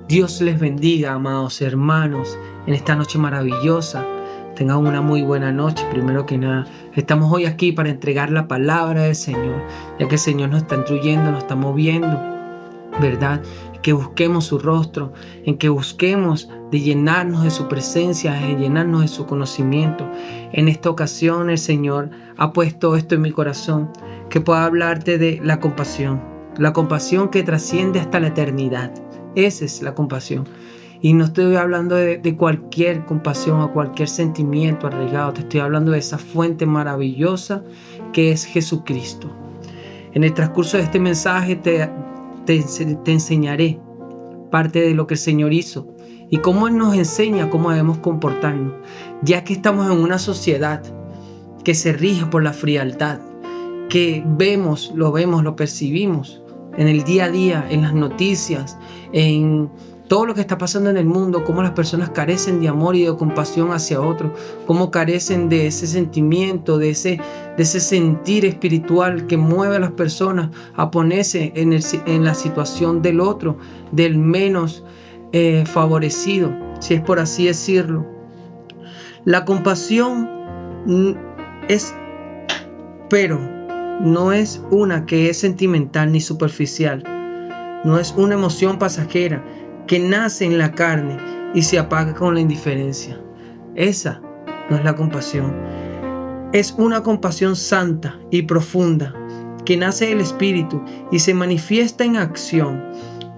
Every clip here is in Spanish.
Dios les bendiga, amados hermanos, en esta noche maravillosa. Tengan una muy buena noche. Primero que nada, estamos hoy aquí para entregar la palabra del Señor, ya que el Señor nos está instruyendo, nos está moviendo, ¿verdad? Que busquemos su rostro, en que busquemos de llenarnos de su presencia, de llenarnos de su conocimiento. En esta ocasión el Señor ha puesto esto en mi corazón, que pueda hablarte de la compasión que trasciende hasta la eternidad. Esa es la compasión. Y no estoy hablando de cualquier compasión o cualquier sentimiento arraigado. Te estoy hablando de esa fuente maravillosa que es Jesucristo. En el transcurso de este mensaje te enseñaré parte de lo que el Señor hizo y cómo Él nos enseña cómo debemos comportarnos, ya que estamos en una sociedad que se rige por la frialdad, que lo percibimos en el día a día, en las noticias, en todo lo que está pasando en el mundo, cómo las personas carecen de amor y de compasión hacia otros, cómo carecen de ese sentimiento, de ese sentir espiritual que mueve a las personas a ponerse en la situación del otro, del menos favorecido, si es por así decirlo. La compasión no es una que es sentimental ni superficial, no es una emoción pasajera que nace en la carne y se apaga con la indiferencia. Esa no es la compasión. Es una compasión santa y profunda que nace del Espíritu y se manifiesta en acción.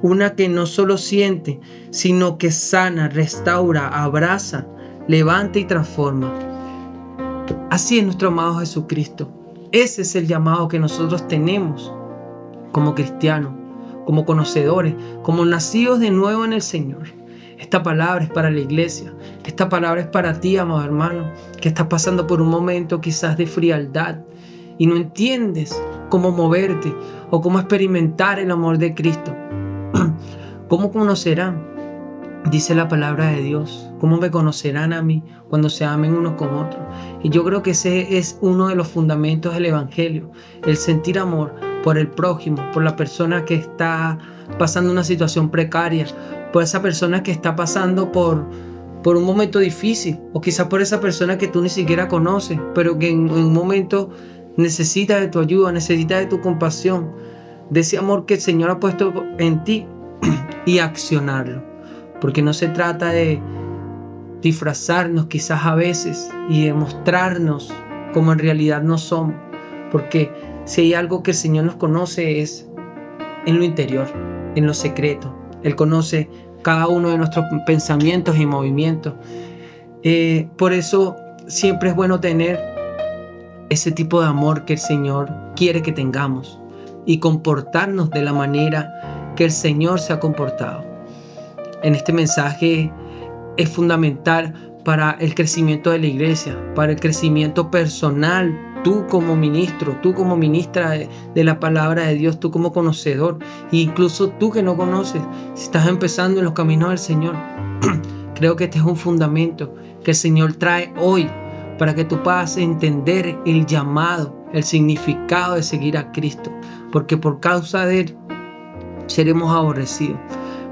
Una que no solo siente, sino que sana, restaura, abraza, levanta y transforma. Así es nuestro amado Jesucristo. Ese es el llamado que nosotros tenemos como cristianos, como conocedores, como nacidos de nuevo en el Señor. Esta palabra es para la iglesia. Esta palabra es para ti, amado hermano, que estás pasando por un momento quizás de frialdad y no entiendes cómo moverte o cómo experimentar el amor de Cristo. ¿Cómo conocerán? Dice la palabra de Dios. ¿Cómo me conocerán a mí cuando se amen unos con otros? Y yo creo que ese es uno de los fundamentos del Evangelio, el sentir amor por el prójimo, por la persona que está pasando una situación precaria, por esa persona que está pasando por un momento difícil, o quizás por esa persona que tú ni siquiera conoces, pero que en un momento necesita de tu ayuda, necesita de tu compasión, de ese amor que el Señor ha puesto en ti y accionarlo. Porque no se trata de disfrazarnos quizás a veces y de mostrarnos como en realidad no somos. Porque si hay algo que el Señor nos conoce es en lo interior, en lo secreto. Él conoce cada uno de nuestros pensamientos y movimientos. Por eso siempre es bueno tener ese tipo de amor que el Señor quiere que tengamos y comportarnos de la manera que el Señor se ha comportado. En este mensaje es fundamental para el crecimiento de la iglesia, para el crecimiento personal. Tú como ministro, tú como ministra de la palabra de Dios, tú como conocedor, e incluso tú que no conoces, si estás empezando en los caminos del Señor, creo que este es un fundamento que el Señor trae hoy para que tú puedas entender el llamado, el significado de seguir a Cristo, porque por causa de Él seremos aborrecidos.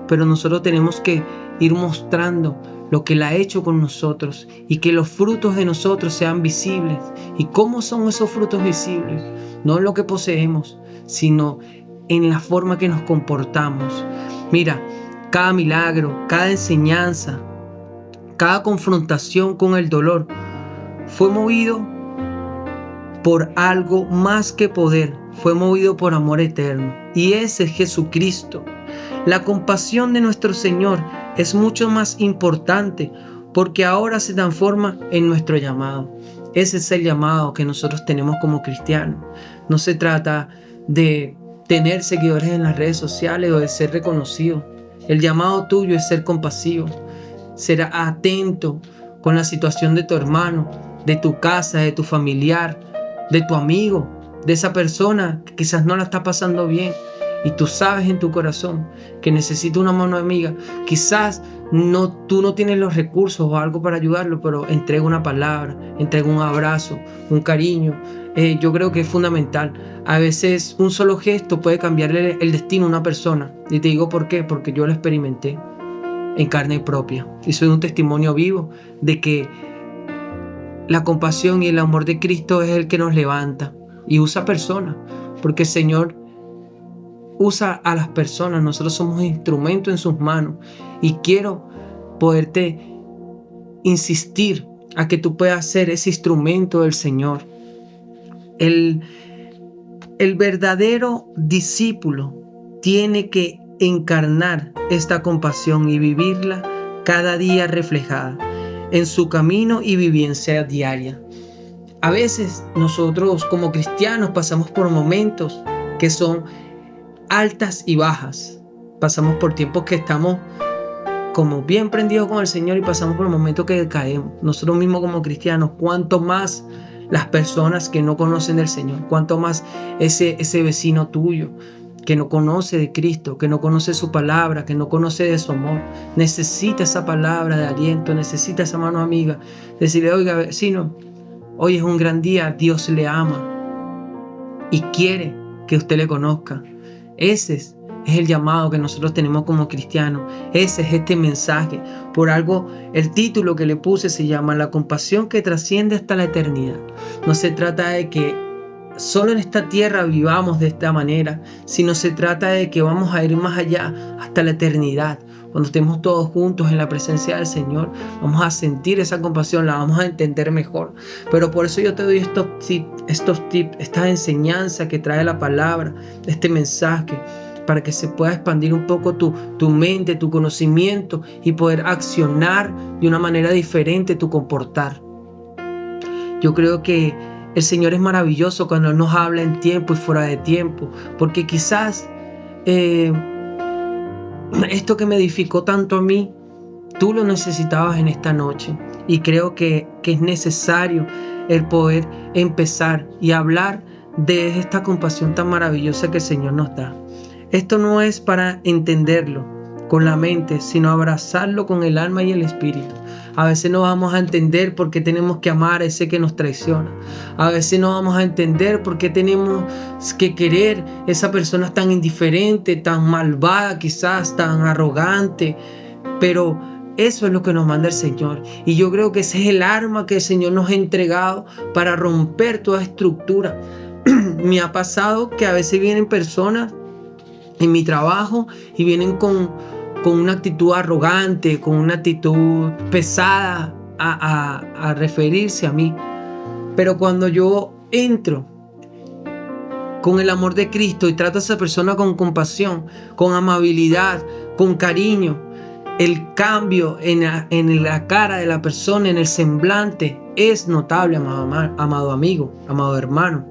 Pero nosotros tenemos que ir mostrando lo que Él ha hecho con nosotros y que los frutos de nosotros sean visibles. ¿Y cómo son esos frutos visibles? No en lo que poseemos, sino en la forma que nos comportamos. Mira, cada milagro, cada enseñanza, cada confrontación con el dolor fue movido por algo más que poder, fue movido por amor eterno. Y ese es Jesucristo. La compasión de nuestro Señor es mucho más importante porque ahora se transforma en nuestro llamado. Ese es el llamado que nosotros tenemos como cristianos. No se trata de tener seguidores en las redes sociales o de ser reconocido. El llamado tuyo es ser compasivo, ser atento con la situación de tu hermano, de tu casa, de tu familiar, de tu amigo, de esa persona que quizás no la está pasando bien. Y tú sabes en tu corazón que necesita una mano amiga. Quizás tú no tienes los recursos o algo para ayudarlo, pero entrega una palabra, entrega un abrazo, un cariño. Yo creo que es fundamental. A veces un solo gesto puede cambiarle el destino a una persona. Y te digo por qué, porque yo lo experimenté. en carne propia. Y soy un testimonio vivo de que la compasión y el amor de Cristo es el que nos levanta y usa personas, porque el Señor usa a las personas. Nosotros somos instrumentos en sus manos, y quiero poderte insistir a que tú puedas ser ese instrumento del Señor. El verdadero discípulo tiene que encarnar esta compasión y vivirla cada día reflejada en su camino y vivencia diaria. A veces nosotros como cristianos pasamos por momentos que son altas y bajas. Pasamos por tiempos que estamos como bien prendidos con el Señor y pasamos por momentos que caemos. Nosotros mismos como cristianos, cuanto más las personas que no conocen del Señor, cuanto más ese vecino tuyo que no conoce de Cristo, que no conoce su palabra, que no conoce de su amor, necesita esa palabra de aliento, necesita esa mano amiga, decirle: oiga vecino, hoy es un gran día, Dios le ama y quiere que usted le conozca. Ese es el llamado que nosotros tenemos como cristianos. Ese es este mensaje. Por algo el título que le puse se llama La compasión que trasciende hasta la eternidad. No se trata de que solo en esta tierra vivamos de esta manera, sino se trata de que vamos a ir más allá hasta la eternidad. Cuando estemos todos juntos en la presencia del Señor, vamos a sentir esa compasión, la vamos a entender mejor. Pero por eso yo te doy estos tips, esta enseñanza que trae la palabra, este mensaje, para que se pueda expandir un poco tu mente, tu conocimiento, y poder accionar de una manera diferente tu comportar. Yo creo que el Señor es maravilloso cuando Él nos habla en tiempo y fuera de tiempo, porque quizás esto que me edificó tanto a mí, tú lo necesitabas en esta noche, y creo que es necesario el poder empezar y hablar de esta compasión tan maravillosa que el Señor nos da. Esto no es para entenderlo con la mente, sino abrazarlo con el alma y el espíritu. A veces no vamos a entender por qué tenemos que amar a ese que nos traiciona. A veces no vamos a entender por qué tenemos que querer esa persona tan indiferente, tan malvada, quizás tan arrogante. Pero eso es lo que nos manda el Señor. Y yo creo que ese es el arma que el Señor nos ha entregado para romper toda estructura. Me ha pasado que a veces vienen personas en mi trabajo y vienen con una actitud arrogante, con una actitud pesada a referirse a mí. Pero cuando yo entro con el amor de Cristo y trato a esa persona con compasión, con amabilidad, con cariño, el cambio en la cara de la persona, en el semblante, es notable, amado amigo, amado hermano.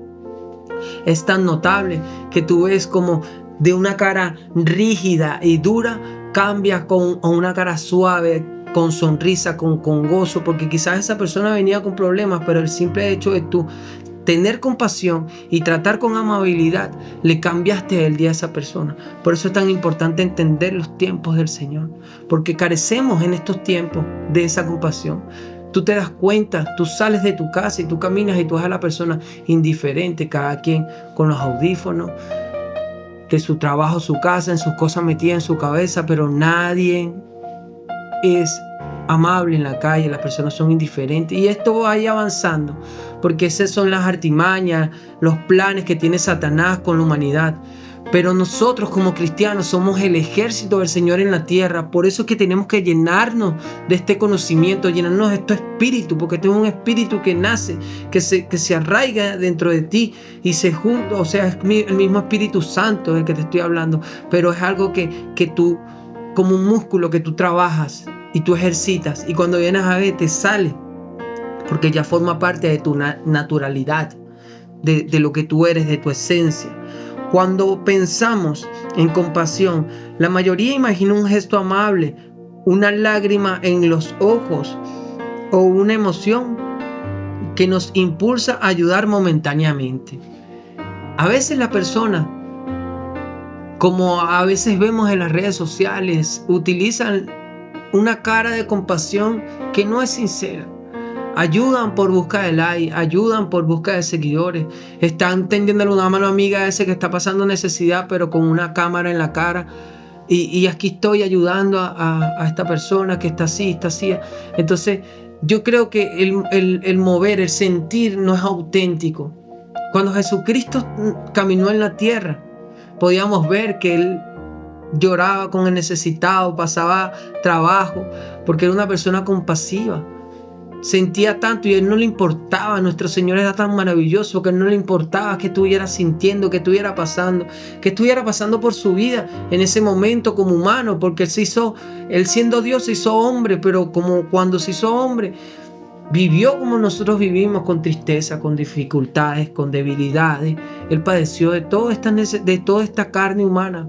Es tan notable que tú ves como de una cara rígida y dura cambia a una cara suave, con sonrisa, con gozo, porque quizás esa persona venía con problemas, pero el simple hecho de tú tener compasión y tratar con amabilidad, le cambiaste el día a esa persona. Por eso es tan importante entender los tiempos del Señor, porque carecemos en estos tiempos de esa compasión. Tú te das cuenta, tú sales de tu casa y tú caminas y tú ves a la persona indiferente, cada quien con los audífonos, de su trabajo, su casa, en sus cosas metidas en su cabeza, pero nadie es amable en la calle, las personas son indiferentes, y esto va a ir avanzando, porque esas son las artimañas, los planes que tiene Satanás con la humanidad. Pero nosotros como cristianos somos el ejército del Señor en la tierra. Por eso es que tenemos que llenarnos de este conocimiento, llenarnos de este espíritu, porque este es un espíritu que nace, que se arraiga dentro de ti y se junta. O sea, es el mismo Espíritu Santo del que te estoy hablando, pero es algo que tú, como un músculo que tú trabajas y tú ejercitas, y cuando vienes a ver te sale, porque ya forma parte de tu naturalidad, de lo que tú eres, de tu esencia. Cuando pensamos en compasión, la mayoría imagina un gesto amable, una lágrima en los ojos o una emoción que nos impulsa a ayudar momentáneamente. A veces la persona, como a veces vemos en las redes sociales, utilizan una cara de compasión que no es sincera. Ayudan por busca de like, ayudan por busca de seguidores, están tendiéndole una mano amiga a ese que está pasando necesidad, pero con una cámara en la cara, y aquí estoy ayudando a esta persona que está así, está así. Entonces, yo creo que el mover, el sentir no es auténtico. Cuando Jesucristo caminó en la tierra, podíamos ver que Él lloraba con el necesitado, pasaba trabajo, porque era una persona compasiva. Sentía tanto y a Él no le importaba. Nuestro Señor era tan maravilloso que a Él no le importaba que estuviera sintiendo, que estuviera pasando por su vida en ese momento como humano, porque Él siendo Dios se hizo hombre, pero como cuando se hizo hombre, vivió como nosotros vivimos, con tristeza, con dificultades, con debilidades. Él padeció de toda esta carne humana,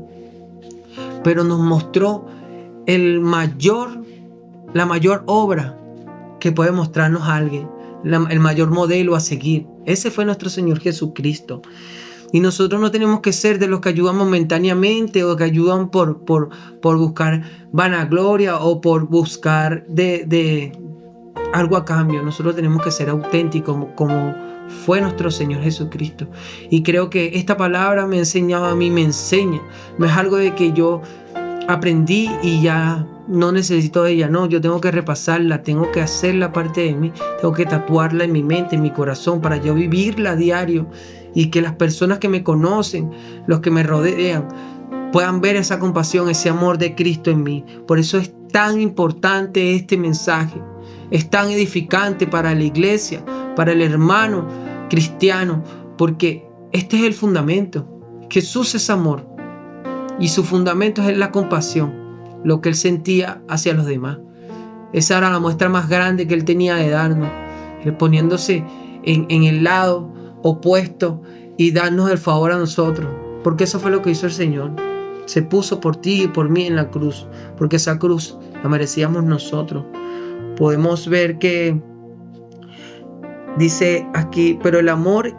pero nos mostró la mayor obra que puede mostrarnos a alguien, el mayor modelo a seguir. Ese fue nuestro Señor Jesucristo. Y nosotros no tenemos que ser de los que ayudan momentáneamente o que ayudan por buscar vanagloria o por buscar de algo a cambio. Nosotros tenemos que ser auténticos como fue nuestro Señor Jesucristo. Y creo que esta palabra me enseñaba a mí, me enseña. No es algo de que yo aprendí y ya no necesito de ella. No, yo tengo que repasarla, tengo que hacerla parte de mí, tengo que tatuarla en mi mente, en mi corazón, para yo vivirla a diario y que las personas que me conocen, los que me rodean, puedan ver esa compasión, ese amor de Cristo en mí. Por eso es tan importante este mensaje. Es tan edificante para la iglesia, para el hermano cristiano, porque este es el fundamento. Jesús es amor y su fundamento es la compasión, lo que Él sentía hacia los demás. Esa era la muestra más grande que Él tenía de darnos, Él poniéndose en el lado opuesto y darnos el favor a nosotros, porque eso fue lo que hizo el Señor. Se puso por ti y por mí en la cruz, porque esa cruz la merecíamos nosotros. Podemos ver que dice aquí, pero el amor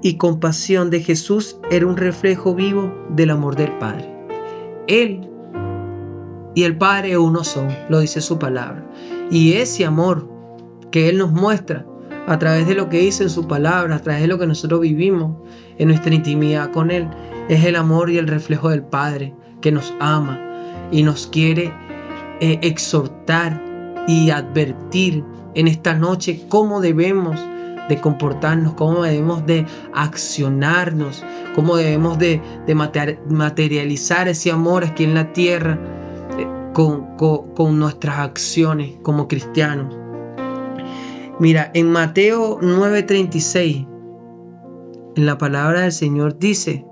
y compasión de Jesús era un reflejo vivo del amor del Padre. Él y el Padre uno son, lo dice su palabra. Y ese amor que Él nos muestra a través de lo que dice en su palabra, a través de lo que nosotros vivimos en nuestra intimidad con Él, es el amor y el reflejo del Padre que nos ama y nos quiere exhortar y advertir en esta noche cómo debemos de comportarnos, cómo debemos de accionarnos, cómo debemos de materializar ese amor aquí en la tierra con nuestras acciones como cristianos. Mira, en Mateo 9:36, en la palabra del Señor dice,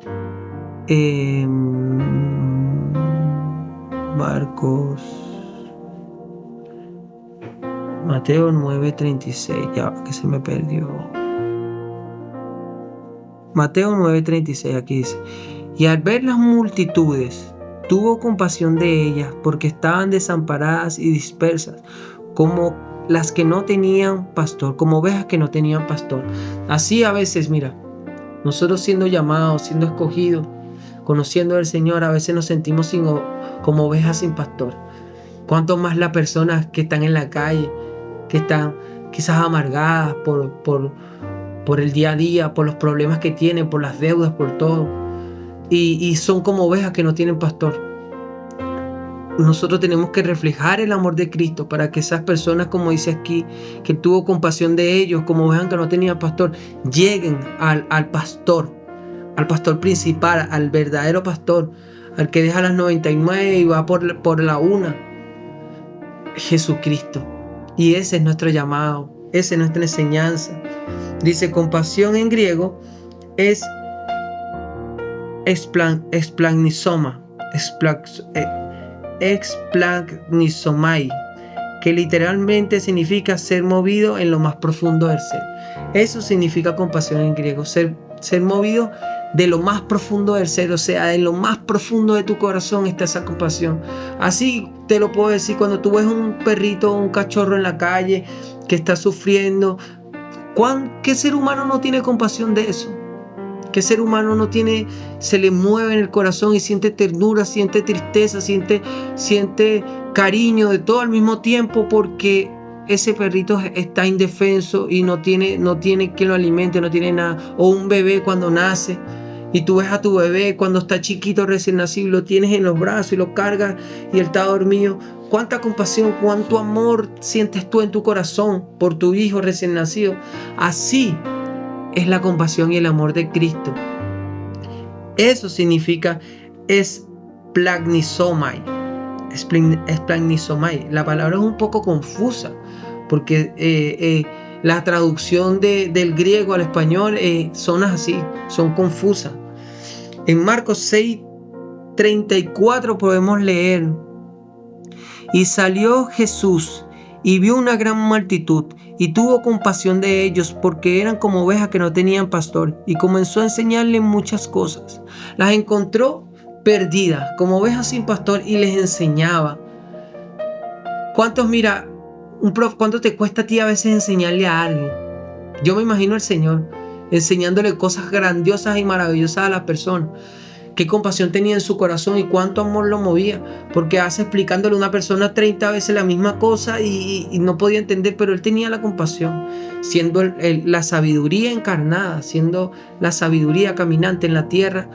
Mateo 9:36, ya que se me perdió. Mateo 9:36, aquí dice, y al ver las multitudes, tuvo compasión de ellas, porque estaban desamparadas y dispersas, como las que no tenían pastor, como ovejas que no tenían pastor. Así a veces, mira, nosotros siendo llamados, siendo escogidos, conociendo al Señor, a veces nos sentimos como ovejas sin pastor. Cuánto más las personas que están en la calle, que están quizás amargadas por el día a día, por los problemas que tienen, por las deudas, por todo. Y son como ovejas que no tienen pastor. Nosotros tenemos que reflejar el amor de Cristo para que esas personas, como dice aquí, que tuvo compasión de ellos, como ovejas que no tenían pastor, lleguen al pastor principal, al verdadero pastor, al que deja las 99 y va por la una, Jesucristo. Y ese es nuestro llamado, esa es nuestra enseñanza. Dice, compasión en griego es explanizomai, que literalmente significa ser movido en lo más profundo del ser. Eso significa compasión en griego, ser movido de lo más profundo del ser, o sea, en lo más profundo de tu corazón está esa compasión. Así te lo puedo decir, cuando tú ves un perrito o un cachorro en la calle que está sufriendo, ¿qué ser humano no tiene compasión de eso? ¿Qué ser humano no tiene, se le mueve en el corazón y siente ternura, siente tristeza, siente cariño de todo al mismo tiempo, porque ese perrito está indefenso y no tiene quien lo alimente, no tiene nada? O un bebé cuando nace Y tú ves a tu bebé cuando está chiquito, recién nacido, y lo tienes en los brazos y lo cargas y él está dormido. Cuánta compasión, cuánto amor sientes tú en tu corazón por tu hijo recién nacido. Así es la compasión y el amor de Cristo. Eso significa esplagnizomai. Esplagnizomai. La palabra es un poco confusa porque la traducción del griego al español son así, son confusas. En Marcos 6:34 podemos leer: y salió Jesús y vio una gran multitud y tuvo compasión de ellos porque eran como ovejas que no tenían pastor, y comenzó a enseñarles muchas cosas. Las encontró perdidas como ovejas sin pastor y les enseñaba. ¿Cuánto te cuesta a ti a veces enseñarle a alguien? Yo me imagino al Señor enseñándole cosas grandiosas y maravillosas a las personas. Qué compasión tenía en su corazón y cuánto amor lo movía, porque hace explicándole a una persona 30 veces la misma cosa y no podía entender, pero él tenía la compasión, siendo la sabiduría encarnada, siendo la sabiduría caminante en la tierra,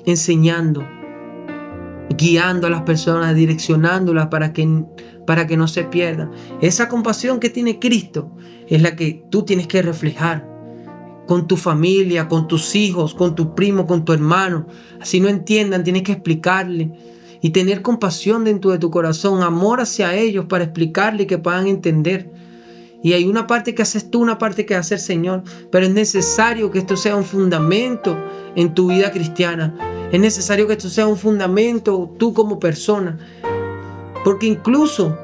enseñando, guiando a las personas, direccionándolas para que no se pierdan. Esa compasión que tiene Cristo es la que tú tienes que reflejar con tu familia, con tus hijos, con tu primo, con tu hermano. Así no entiendan, tienes que explicarle y tener compasión dentro de tu corazón, amor hacia ellos para explicarle y que puedan entender. Y hay una parte que haces tú, una parte que hace el Señor, pero es necesario que esto sea un fundamento en tu vida cristiana. Es necesario que esto sea un fundamento tú como persona, porque incluso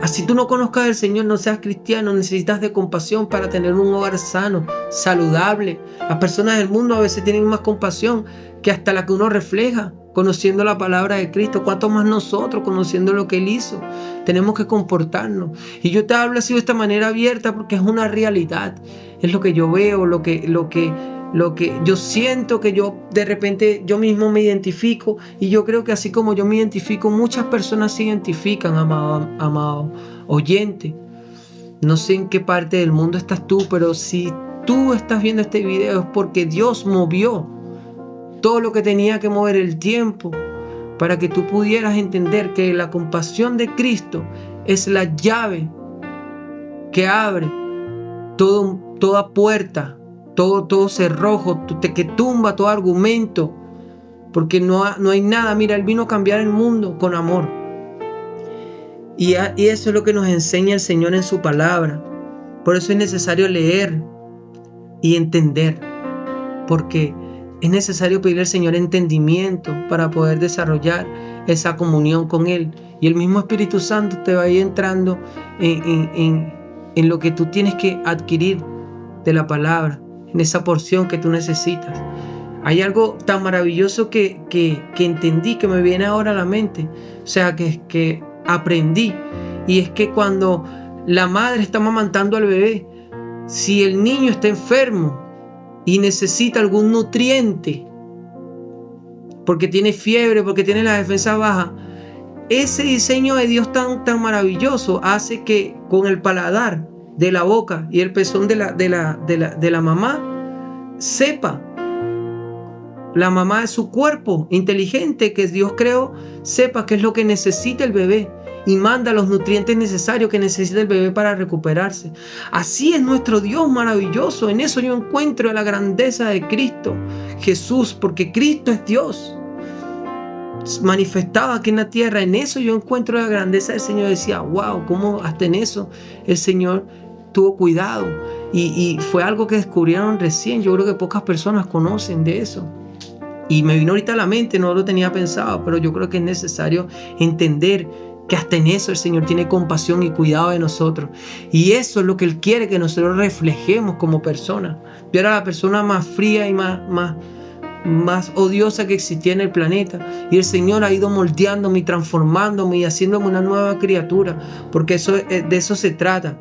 así tú no conozcas al Señor, no seas cristiano, necesitas de compasión para tener un hogar sano, saludable. Las personas del mundo a veces tienen más compasión que hasta la que uno refleja, conociendo la palabra de Cristo. ¿Cuánto más nosotros, conociendo lo que Él hizo? Tenemos que comportarnos. Y yo te hablo así de esta manera abierta porque es una realidad. Es lo que yo veo, lo que yo siento, que yo de repente yo mismo me identifico, y yo creo que así como yo me identifico, muchas personas se identifican, amado oyente. No sé en qué parte del mundo estás tú, pero si tú estás viendo este video es porque Dios movió todo lo que tenía que mover, el tiempo, para que tú pudieras entender que la compasión de Cristo es la llave que abre toda puerta, todo cerrojo, que tumba todo argumento, porque no hay nada. Mira, Él vino a cambiar el mundo con amor, y eso es lo que nos enseña el Señor en su palabra. Por eso es necesario leer y entender, porque es necesario pedirle al Señor entendimiento para poder desarrollar esa comunión con Él, y el mismo Espíritu Santo te va a ir entrando en lo que tú tienes que adquirir de la palabra, en esa porción que tú necesitas. Hay algo tan maravilloso que entendí, que me viene ahora a la mente, o sea, que aprendí, y es que cuando la madre está amamantando al bebé, si el niño está enfermo y necesita algún nutriente, porque tiene fiebre, porque tiene la defensa baja, ese diseño de Dios tan maravilloso hace que con el paladar de la boca y el pezón de la mamá sepa, la mamá de su cuerpo inteligente que Dios creó, sepa qué es lo que necesita el bebé y manda los nutrientes necesarios que necesita el bebé para recuperarse. Así es nuestro Dios maravilloso. En eso yo encuentro la grandeza de Cristo Jesús, porque Cristo es Dios manifestado aquí en la tierra. En eso yo encuentro la grandeza del Señor. Decía, wow, cómo hasta en eso el Señor tuvo cuidado, y fue algo que descubrieron recién. Yo creo que pocas personas conocen de eso, y me vino ahorita a la mente, no lo tenía pensado, pero yo creo que es necesario entender que hasta en eso el Señor tiene compasión y cuidado de nosotros, y eso es lo que Él quiere que nosotros reflejemos como personas. Yo era la persona más fría y más odiosa que existía en el planeta, y el Señor ha ido moldeándome y transformándome y haciéndome una nueva criatura, porque de eso se trata.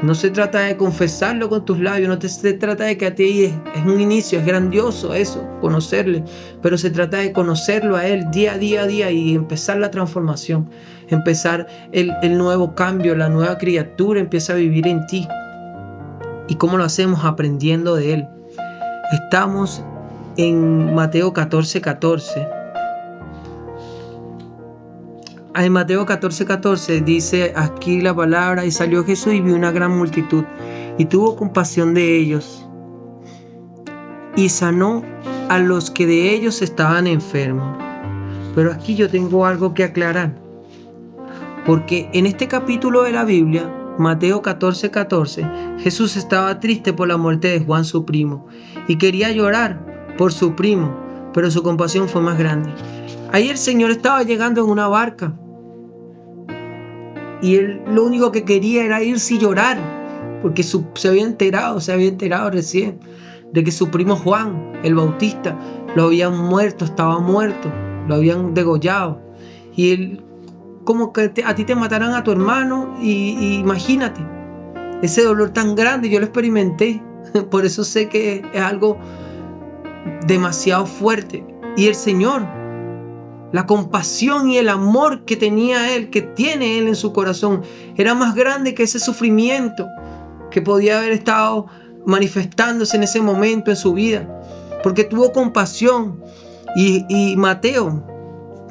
No se trata de confesarlo con tus labios, no se trata de que a ti es un inicio, es grandioso eso, conocerle, pero se trata de conocerlo a Él día a día y empezar la transformación, empezar el nuevo cambio, la nueva criatura empieza a vivir en ti. ¿Y cómo lo hacemos? Aprendiendo de Él, Estamos en Mateo 14:14. En Mateo 14:14 dice aquí la palabra: y salió Jesús y vio una gran multitud, y tuvo compasión de ellos, y sanó a los que de ellos estaban enfermos. Pero aquí yo tengo algo que aclarar, porque en este capítulo de la Biblia, Mateo 14:14, Jesús estaba triste por la muerte de Juan, su primo, y quería llorar por su primo, pero su compasión fue más grande. Ahí el Señor estaba llegando en una barca, y él lo único que quería era irse y llorar, porque se había enterado recién de que su primo Juan, el Bautista, lo habían muerto, estaba muerto, lo habían degollado. Y él, como que a ti te mataran a tu hermano, y imagínate, ese dolor tan grande, yo lo experimenté, por eso sé que es algo demasiado fuerte. Y el Señor, la compasión y el amor que tenía Él, que tiene Él en su corazón, era más grande que ese sufrimiento que podía haber estado manifestándose en ese momento en su vida, porque tuvo compasión. Y Mateo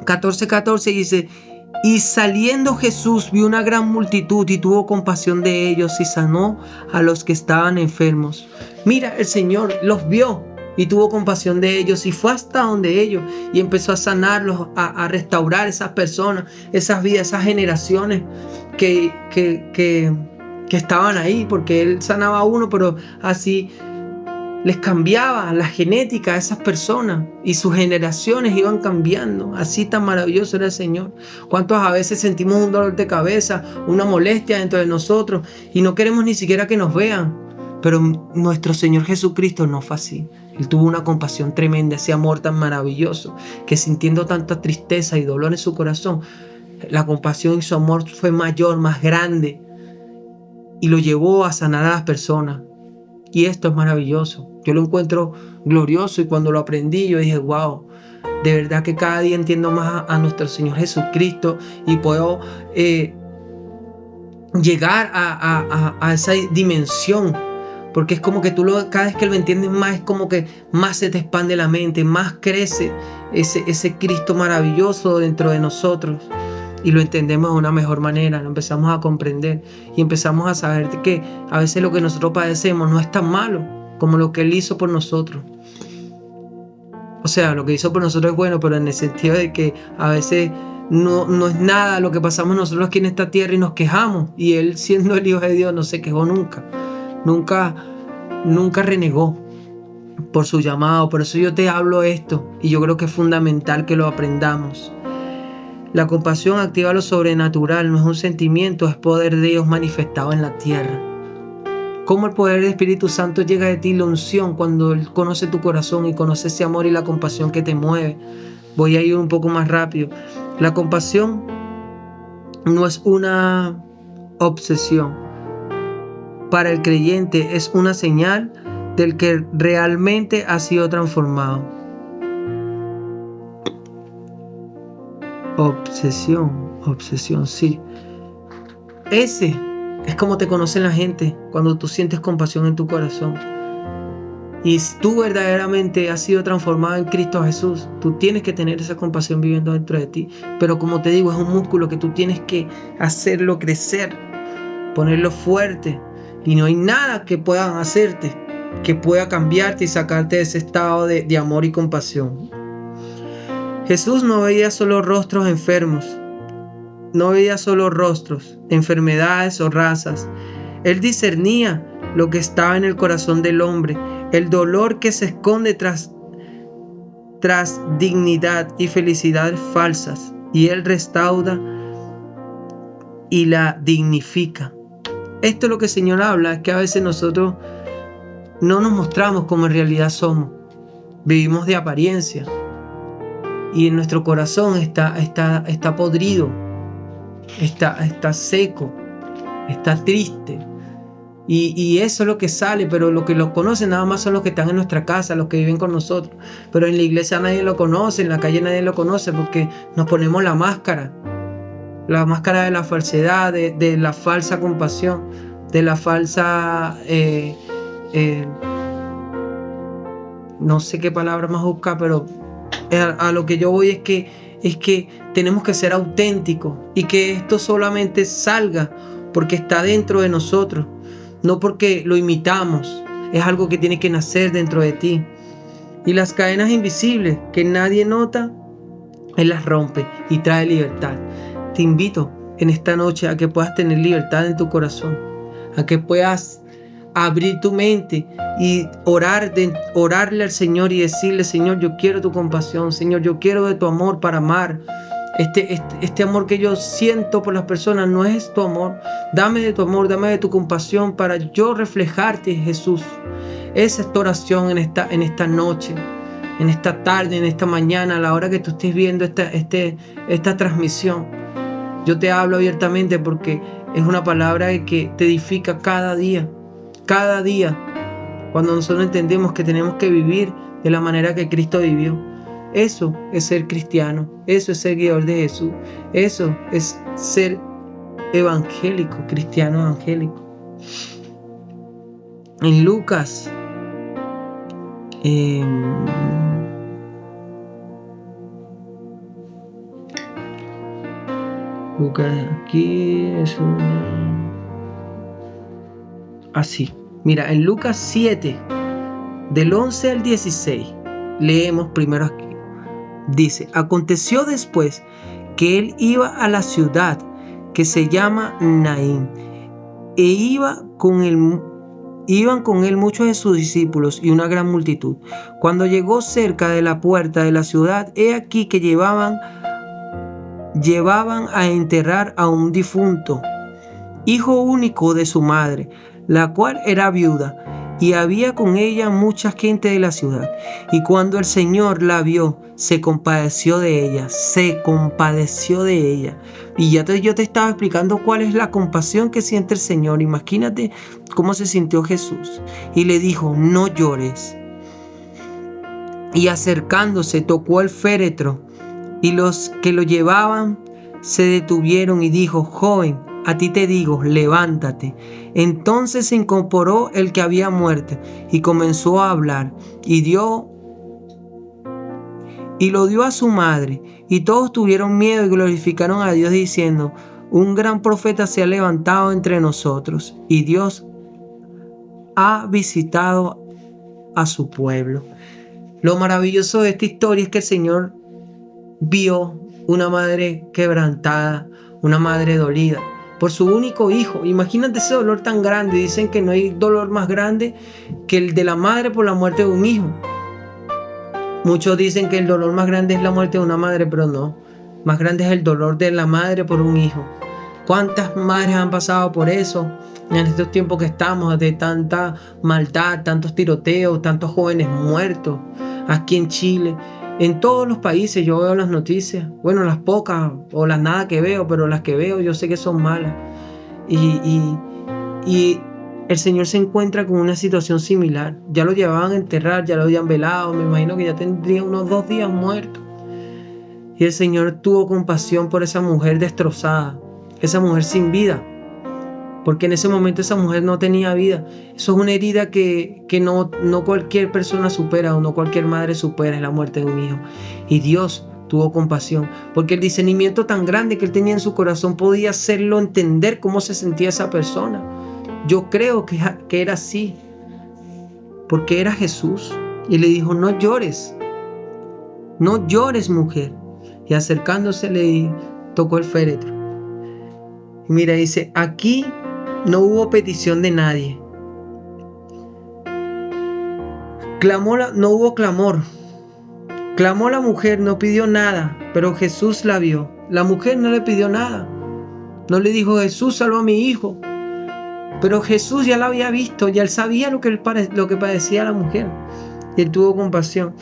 14:14 dice: y saliendo Jesús vio una gran multitud y tuvo compasión de ellos y sanó a los que estaban enfermos. Mira, el Señor los vio y tuvo compasión de ellos y fue hasta donde ellos y empezó a sanarlos, a restaurar esas personas, esas vidas, esas generaciones que estaban ahí, porque Él sanaba a uno, pero así les cambiaba la genética a esas personas y sus generaciones iban cambiando. Así tan maravilloso era el Señor. ¿Cuántos a veces sentimos un dolor de cabeza, una molestia dentro de nosotros y no queremos ni siquiera que nos vean? Pero nuestro Señor Jesucristo no fue así. Él tuvo una compasión tremenda, ese amor tan maravilloso, que sintiendo tanta tristeza y dolor en su corazón, la compasión y su amor fue mayor, más grande, y lo llevó a sanar a las personas. Y esto es maravilloso. Yo lo encuentro glorioso, y cuando lo aprendí yo dije: wow, de verdad que cada día entiendo más a nuestro Señor Jesucristo y puedo llegar a esa dimensión, porque es como que cada vez que lo entiendes más, es como que más se te expande la mente, más crece ese Cristo maravilloso dentro de nosotros. Y lo entendemos de una mejor manera, lo empezamos a comprender y empezamos a saber que a veces lo que nosotros padecemos no es tan malo como lo que Él hizo por nosotros. O sea, lo que hizo por nosotros es bueno, pero en el sentido de que a veces no es nada lo que pasamos nosotros aquí en esta tierra y nos quejamos. Y Él, siendo el Hijo de Dios, no se quejó nunca. Nunca renegó por su llamado. Por eso yo te hablo esto, y yo creo que es fundamental que lo aprendamos. La compasión activa lo sobrenatural, no es un sentimiento, es poder de Dios manifestado en la tierra. Cómo el poder del Espíritu Santo llega de ti, la unción, cuando Él conoce tu corazón y conoce ese amor y la compasión que te mueve. Voy a ir un poco más rápido. La compasión no es una obsesión. Para el creyente es una señal del que realmente ha sido transformado. Obsesión, sí. Ese es como te conocen la gente, cuando tú sientes compasión en tu corazón. Y si tú verdaderamente has sido transformado en Cristo Jesús, tú tienes que tener esa compasión viviendo dentro de ti. Pero como te digo, es un músculo que tú tienes que hacerlo crecer, ponerlo fuerte. Y no hay nada que puedan hacerte que pueda cambiarte y sacarte de ese estado de amor y compasión. Jesús no veía solo rostros enfermos, no veía solo rostros, enfermedades o razas. Él discernía lo que estaba en el corazón del hombre, el dolor que se esconde tras dignidad y felicidades falsas, y Él restaura y la dignifica. Esto es lo que el Señor habla, es que a veces nosotros no nos mostramos como en realidad somos. Vivimos de apariencia y en nuestro corazón está podrido, está seco, está triste. Y eso es lo que sale, pero los que lo conocen nada más son los que están en nuestra casa, los que viven con nosotros. Pero en la iglesia nadie lo conoce, en la calle nadie lo conoce, porque nos ponemos la máscara de la falsedad, de la falsa compasión, de la falsa no sé qué palabra más buscar, pero a lo que yo voy es que tenemos que ser auténticos y que esto solamente salga porque está dentro de nosotros, no porque lo imitamos. Es algo que tiene que nacer dentro de ti. Y las cadenas invisibles que nadie nota, Él las rompe y trae libertad. Te invito en esta noche a que puedas tener libertad en tu corazón, a que puedas abrir tu mente y orarle al Señor y decirle: Señor, yo quiero tu compasión, Señor, yo quiero de tu amor para amar. Este amor que yo siento por las personas no es tu amor. Dame de tu amor, dame de tu compasión para yo reflejarte, Jesús. Esa es tu oración en esta noche, en esta tarde, en esta mañana, a la hora que tú estés viendo esta transmisión. Yo te hablo abiertamente porque es una palabra que te edifica cada día. Cada día, cuando nosotros entendemos que tenemos que vivir de la manera que Cristo vivió. Eso es ser cristiano, eso es ser seguidor de Jesús, eso es ser evangélico, cristiano evangélico. En Lucas, aquí es así. Mira, en Lucas 7, del 11 al 16, leemos primero aquí. Dice: aconteció después que él iba a la ciudad que se llama Naín, e iban con él muchos de sus discípulos y una gran multitud. Cuando llegó cerca de la puerta de la ciudad, he aquí que llevaban a enterrar a un difunto, hijo único de su madre, la cual era viuda, y había con ella mucha gente de la ciudad. Y cuando el Señor la vio, se compadeció de ella. Y yo te estaba explicando cuál es la compasión que siente el Señor. Imagínate cómo se sintió Jesús. Y le dijo: no llores. Y acercándose, tocó el féretro, y los que lo llevaban se detuvieron, y dijo: joven, a ti te digo, levántate. Entonces se incorporó el que había muerto y comenzó a hablar, y lo dio a su madre. Y todos tuvieron miedo y glorificaron a Dios, diciendo: un gran profeta se ha levantado entre nosotros, y Dios ha visitado a su pueblo. Lo maravilloso de esta historia es que el Señor vio una madre quebrantada, una madre dolida por su único hijo. Imagínate ese dolor tan grande. Dicen que no hay dolor más grande que el de la madre por la muerte de un hijo. Muchos dicen que el dolor más grande es la muerte de una madre, pero no. Más grande es el dolor de la madre por un hijo. ¿Cuántas madres han pasado por eso en estos tiempos que estamos, de tanta maldad, tantos tiroteos, tantos jóvenes muertos aquí en Chile? En todos los países yo veo las noticias, bueno, las pocas o las nada que veo, pero las que veo yo sé que son malas. Y el Señor se encuentra con una situación similar. Ya lo llevaban a enterrar, ya lo habían velado, me imagino que ya tendría unos 2 días muerto. Y el Señor tuvo compasión por esa mujer destrozada, esa mujer sin vida, porque en ese momento esa mujer no tenía vida. Eso es una herida que no cualquier persona supera, o no cualquier madre supera, es la muerte de un hijo. Y Dios tuvo compasión, porque el discernimiento tan grande que él tenía en su corazón podía hacerlo entender cómo se sentía esa persona. Yo creo que era así, porque era Jesús. Y le dijo: no llores, mujer. Y acercándose le tocó el féretro. Y mira, dice: aquí no hubo petición de nadie. No hubo clamor. Clamó la mujer, no pidió nada, pero Jesús la vio. La mujer no le pidió nada. No le dijo: Jesús, salva a mi hijo. Pero Jesús ya la había visto, ya él sabía lo que padecía la mujer. Y él tuvo compasión.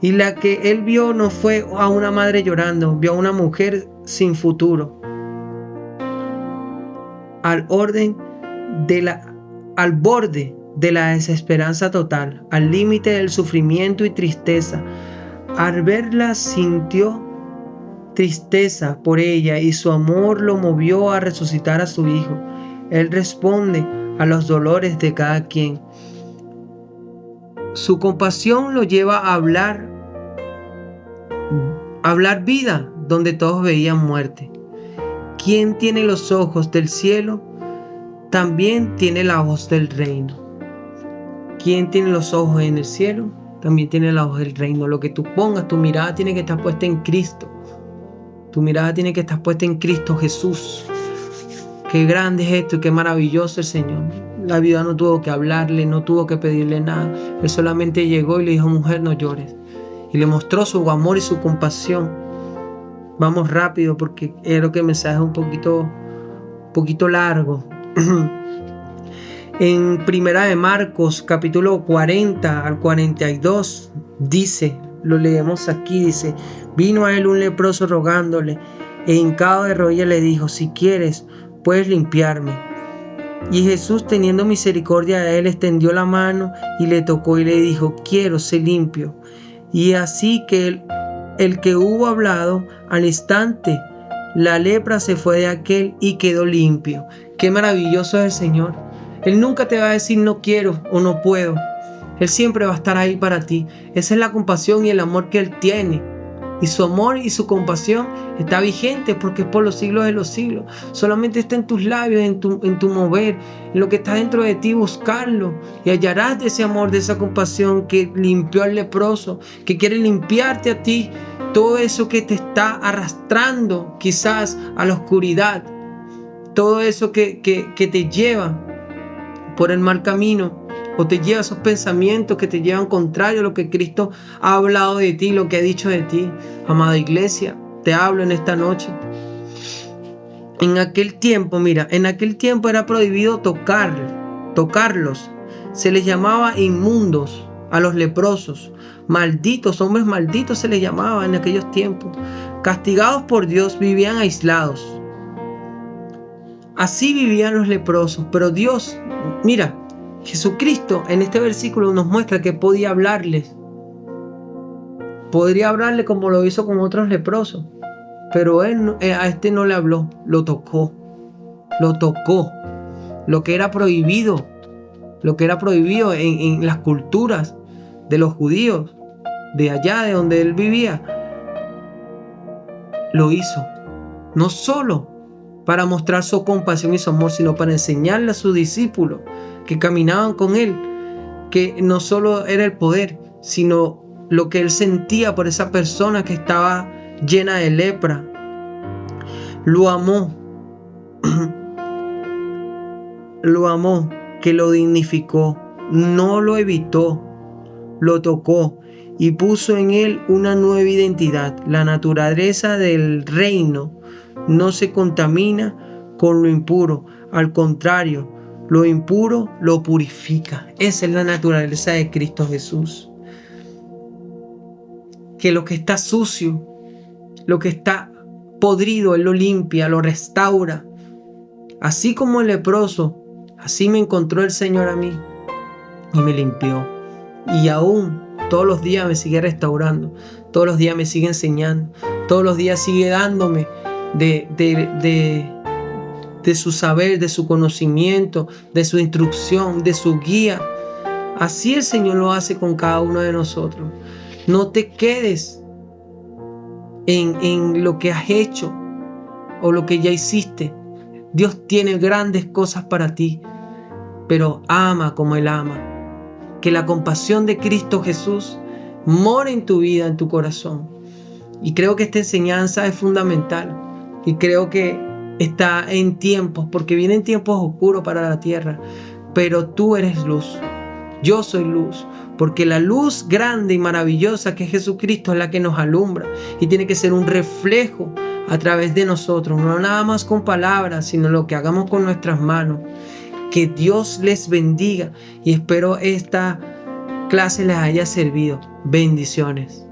Y la que él vio no fue a una madre llorando, vio a una mujer sin futuro. Al borde de la desesperanza total, al límite del sufrimiento y tristeza. Al verla sintió tristeza por ella, y su amor lo movió a resucitar a su hijo. Él responde a los dolores de cada quien. Su compasión lo lleva a hablar vida donde todos veían muerte. Quien tiene los ojos del cielo, también tiene la voz del reino. Quien tiene los ojos en el cielo, también tiene la voz del reino. Lo que tú pongas, tu mirada tiene que estar puesta en Cristo. Tu mirada tiene que estar puesta en Cristo Jesús. Qué grande es esto y qué maravilloso el Señor. La vida no tuvo que hablarle, no tuvo que pedirle nada. Él solamente llegó y le dijo: mujer, no llores. Y le mostró su amor y su compasión. Vamos rápido porque creo que el mensaje es un poquito largo. En Primera de Marcos, capítulo 40 al 42, dice, lo leemos aquí, dice: vino a él un leproso rogándole, e hincado de rodillas le dijo: si quieres, puedes limpiarme. Y Jesús, teniendo misericordia de él, extendió la mano y le tocó y le dijo: quiero, sé limpio. Y así que el que hubo hablado, al instante la lepra se fue de aquel y quedó limpio. Qué maravilloso es el Señor. Él nunca te va a decir no quiero o no puedo. Él siempre va a estar ahí para ti. Esa es la compasión y el amor que Él tiene. Y su amor y su compasión está vigente porque es por los siglos de los siglos. Solamente está en tus labios, en tu mover, en lo que está dentro de ti, buscarlo. Y hallarás de ese amor, de esa compasión que limpió al leproso, que quiere limpiarte a ti. Todo eso que te está arrastrando quizás a la oscuridad. Todo eso que te lleva por el mal camino, o te lleva a esos pensamientos que te llevan contrario a lo que Cristo ha hablado de ti, lo que ha dicho de ti. Amada iglesia, te hablo en esta noche. En aquel tiempo era prohibido tocarlos. Se les llamaba inmundos a los leprosos. Malditos, hombres malditos se les llamaba en aquellos tiempos. Castigados por Dios, vivían aislados. Así vivían los leprosos, pero Dios, mira, Jesucristo en este versículo nos muestra que podía hablarles. Podría hablarle como lo hizo con otros leprosos, pero a este no le habló, lo tocó. Lo que era prohibido en las culturas de los judíos, de allá de donde él vivía, lo hizo. No solo para mostrar su compasión y su amor, sino para enseñarle a sus discípulos que caminaban con él, que no solo era el poder, sino lo que él sentía por esa persona que estaba llena de lepra. Lo amó, que lo dignificó, no lo evitó, lo tocó y puso en él una nueva identidad. La naturaleza del reino no se contamina con lo impuro, al contrario, lo impuro lo purifica. Esa es la naturaleza de Cristo Jesús. Que lo que está sucio, lo que está podrido, Él lo limpia, lo restaura. Así como el leproso, así me encontró el Señor a mí y me limpió. Y aún todos los días me sigue restaurando, todos los días me sigue enseñando, todos los días sigue dándome de su saber, de su conocimiento, de su instrucción, de su guía. Así el Señor lo hace con cada uno de nosotros. No te quedes en lo que has hecho o lo que ya hiciste. Dios tiene grandes cosas para ti, pero ama como Él ama. Que la compasión de Cristo Jesús more en tu vida, en tu corazón. Y creo que esta enseñanza es fundamental. Y creo que está en tiempos, porque vienen tiempos oscuros para la tierra. Pero tú eres luz. Yo soy luz. Porque la luz grande y maravillosa que es Jesucristo es la que nos alumbra. Y tiene que ser un reflejo a través de nosotros. No nada más con palabras, sino lo que hagamos con nuestras manos. Que Dios les bendiga. Y espero esta clase les haya servido. Bendiciones.